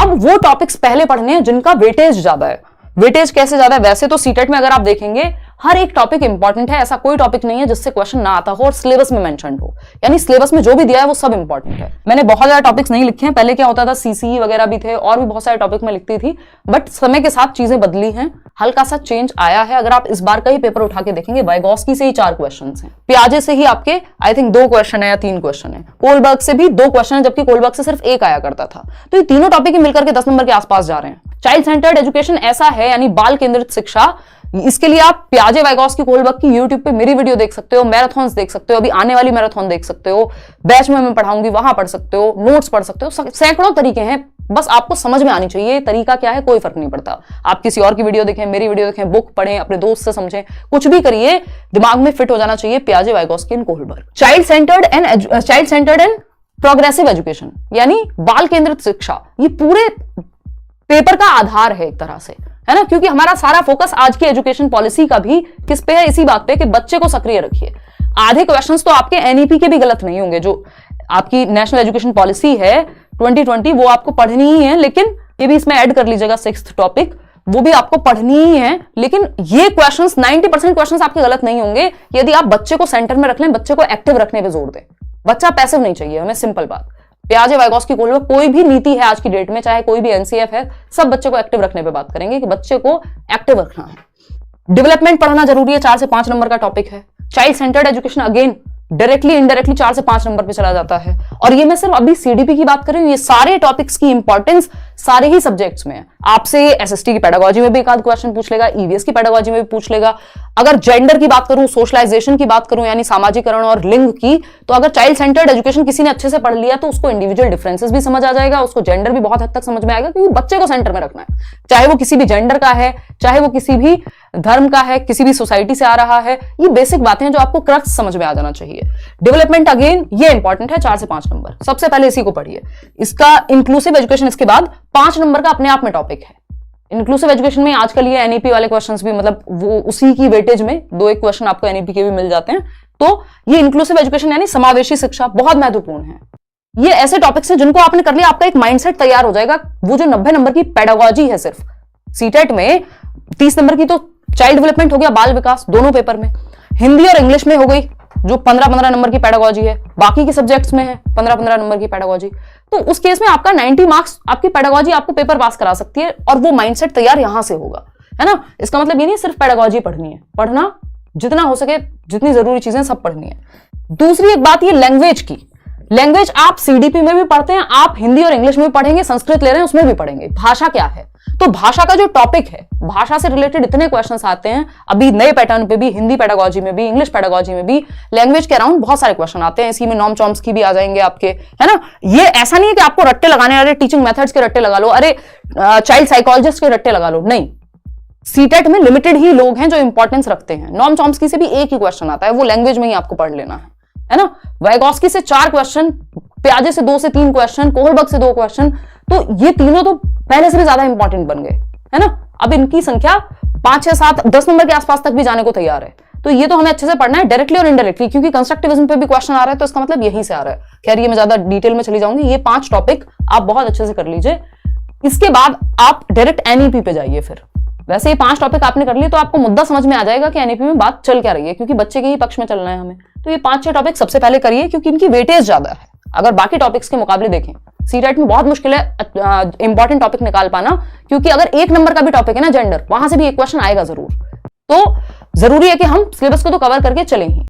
अब वो टॉपिक्स पहले पढ़ने हैं जिनका वेटेज ज्यादा है। वेटेज कैसे ज्यादा है? वैसे तो सीटेट में अगर आप देखेंगे हर एक टॉपिक इंपॉर्टेंट है, ऐसा कोई टॉपिक नहीं है जिससे क्वेश्चन ना आता हो और सिलेबस में मेंशन हो, यानी सिलेबस में जो भी दिया है वो सब इंपॉर्टेंट है। मैंने बहुत ज्यादा टॉपिक्स नहीं लिखे हैं, पहले क्या होता था सीसी वगैरह भी थे और भी बहुत सारे टॉपिक में लिखती थी, बट समय के साथ चीजें बदली हैं, हल्का सा चेंज आया है। अगर आप इस बार का ही पेपर उठा के देखेंगे, वाइगॉस्की से ही 4 क्वेश्चन है, पियाजे से ही आपके आई थिंक 2 क्वेश्चन है या 3 क्वेश्चन है, कोलबर्ग से भी 2 क्वेश्चन है, जबकि कोलबर्ग से सिर्फ 1 आया करता था। तो ये तीनों टॉपिक ही मिलकर के 10 नंबर के आसपास जा रहे हैं। चाइल्ड सेंटर्ड एजुकेशन ऐसा है, यानी बाल केंद्रित शिक्षा, इसके लिए आप पियाजे, वाइगॉस्की, कोलबर्ग की यूट्यूब पे मेरी वीडियो देख सकते हो, मैराथन देख सकते हो, अभी आने वाली मैराथन देख सकते हो, बैच में मैं पढ़ाऊंगी वहां पढ़ सकते हो, नोट्स पढ़ सकते हो, सैकड़ों तरीके हैं, बस आपको समझ में आनी चाहिए तरीका क्या है, कोई फर्क नहीं पड़ता। आप किसी और की वीडियो देखें, मेरी वीडियो देखें, बुक पढ़ें, अपने दोस्त से समझें, कुछ भी करिए, दिमाग में फिट हो जाना चाहिए पियाजे, Vygotsky and Kohlberg. Child centred and progressive education, यानी बाल केंद्रित शिक्षा, ये पूरे पेपर का आधार है एक तरह से, है ना, क्योंकि हमारा सारा फोकस आज की एजुकेशन पॉलिसी का भी किस पे है? इसी बात पे कि बच्चे को सक्रिय रखिए। आधे क्वेश्चंस तो आपके एनईपी के भी गलत नहीं होंगे, जो आपकी नेशनल एजुकेशन पॉलिसी है 2020 वो आपको पढ़नी ही है, लेकिन ये भी इसमें ऐड कर लीजिएगा 6th टॉपिक, वो भी आपको पढ़नी ही है, लेकिन ये क्वेश्चंस 90% क्वेश्चंस आपके गलत नहीं होंगे यदि आप बच्चे को सेंटर में रख लें, बच्चे को एक्टिव रखने पे जोर दें। बच्चा पैसिव नहीं चाहिए हमें, सिंपल बात। पियाजे, वाइगॉस्की, कोलबर्ग कोई भी नीति है आज की डेट में, चाहे कोई भी एनसीएफ है, सब बच्चे को एक्टिव रखने पे बात करेंगे कि बच्चे को एक्टिव रखना है। डेवलपमेंट पढ़ना जरूरी है, 4 से 5 नंबर का टॉपिक है। Child centred education again directly indirectly 4 से 5 नंबर पे चला जाता है। और ये मैं सिर्फ अभी सीडीपी की बात कर रही हूं, ये सारे टॉपिक्स की इंपॉर्टेंस सारे ही सब्जेक्ट्स में है। आपसे एसएसटी की पेडागोजी में भी एक आध क्वेश्चन पूछ लेगा, ईवीएस की पेडागोजी में भी पूछ लेगा। अगर जेंडर की बात करूं, सोशलाइजेशन की बात करूं, यानी सामाजिकरण और लिंग की, तो अगर चाइल्ड सेंटर्ड एजुकेशन किसी ने अच्छे से पढ़ लिया तो उसको इंडिविजुअल डिफरेंसेस भी समझ आ जाएगा, उसको जेंडर भी बहुत हद तक समझ में आएगा, क्योंकि बच्चे को सेंटर में रखना है, चाहे वो किसी भी जेंडर का है, चाहे वो किसी भी धर्म का है, किसी भी सोसाइटी से आ रहा है। ये बेसिक बातें हैं जो आपको क्रक्स समझ में आ जाना चाहिए। डेवलपमेंट अगेन ये इंपॉर्टेंट है, 4 से 5 नंबर, सबसे पहले इसी को पढ़िए। इसका इंक्लूसिव एजुकेशन इसके बाद 5 नंबर का अपने आप में टॉपिक है। इंक्लूसिव एजुकेशन में आजकल ये एनईपी वाले क्वेश्चंस भी, मतलब वो उसी की वेटेज में 2-1 क्वेश्चन आपको एनईपी के भी मिल जाते हैं। तो ये इंक्लूसिव एजुकेशन यानी समावेशी शिक्षा बहुत महत्वपूर्ण है। ये ऐसे टॉपिक्स हैं जिनको आपने कर लिया, आपका एक माइंडसेट तैयार हो जाएगा। वो जो 90 नंबर की पेडागोजी है सिर्फ सीटेट में, 30 नंबर की तो चाइल्ड डेवलपमेंट हो गया, बाल विकास, दोनों पेपर में। हिंदी और इंग्लिश में हो गई जो 15-15 नंबर की पेडागोजी है, बाकी के सब्जेक्ट्स में है 15-15 नंबर की पेडागोजी। तो उस केस में आपका 90 मार्क्स आपकी पेडागोजी आपको पेपर पास करा सकती है, और वो माइंडसेट तैयार यहां से होगा, है ना। इसका मतलब ये नहीं सिर्फ पेडागोजी पढ़नी है, पढ़ना जितना हो सके, जितनी जरूरी चीजें सब पढ़नी है। दूसरी एक बात ये लैंग्वेज की, लैंग्वेज आप सीडीपी में भी पढ़ते हैं, आप हिंदी और इंग्लिश में भी पढ़ेंगे, संस्कृत ले रहे हैं उसमें भी पढ़ेंगे। भाषा क्या है, तो भाषा का जो टॉपिक है, भाषा से रिलेटेड इतने क्वेश्चंस आते हैं अभी नए पैटर्न पे भी, हिंदी पेडागोजी में भी, इंग्लिश पेडागोजी में भी, लैंग्वेज के अराउंड बहुत सारे क्वेश्चन आते हैं। इसी में नॉम चॉम्स की भी आ जाएंगे आपके, है ना। ये ऐसा नहीं है कि आपको रट्टे लगाने, अरे टीचिंग मेथड्स के रट्टे लगा लो, अरे चाइल्ड साइकोलॉजिस्ट के रट्टे लगा लो, नहीं। सीटेट में लिमिटेड ही लोग हैं जो इंपॉर्टेंस रखते हैं। नॉम चॉम्स्की से भी एक ही क्वेश्चन आता है, वो लैंग्वेज में ही आपको पढ़ लेना है ना। वाइगॉस्की से 4 क्वेश्चन, पियाजे से 2 से 3 क्वेश्चन, कोहलबर्ग से 2 क्वेश्चन, तो ये तीनों तो पहले से भी ज्यादा इंपॉर्टेंट बन गए, है ना। अब इनकी संख्या 5, 6, 7, 10 नंबर के आसपास तक भी जाने को तैयार है। तो ये तो हमें अच्छे से पढ़ना है, डायरेक्टली और इनडायरेक्टली, क्योंकि कंस्ट्रक्टिविज्म पे भी क्वेश्चन आ रहा है, तो इसका मतलब यहीं से आ रहा है। खैर ये मैं ज्यादा डिटेल में चली जाऊंगी, ये 5 टॉपिक आप बहुत अच्छे से कर लीजिए। इसके बाद आप डायरेक्ट एनईपी पे जाइए। फिर वैसे ये 5 टॉपिक आपने कर लिए तो आपको मुद्दा समझ में आ जाएगा कि एनईपी में बात चल क्या रही है, क्योंकि बच्चे के ही पक्ष में चलना है हमें। तो ये 5-6 टॉपिक सबसे पहले करिए, क्योंकि इनकी वेटेज ज्यादा है। अगर बाकी टॉपिक्स के मुकाबले देखें, सीटेट में बहुत मुश्किल है इंपॉर्टेंट टॉपिक निकाल पाना, क्योंकि अगर 1 नंबर का भी टॉपिक है ना जेंडर, वहां से भी एक क्वेश्चन आएगा जरूर। तो जरूरी है कि हम सिलेबस को तो कवर करके चलें ही।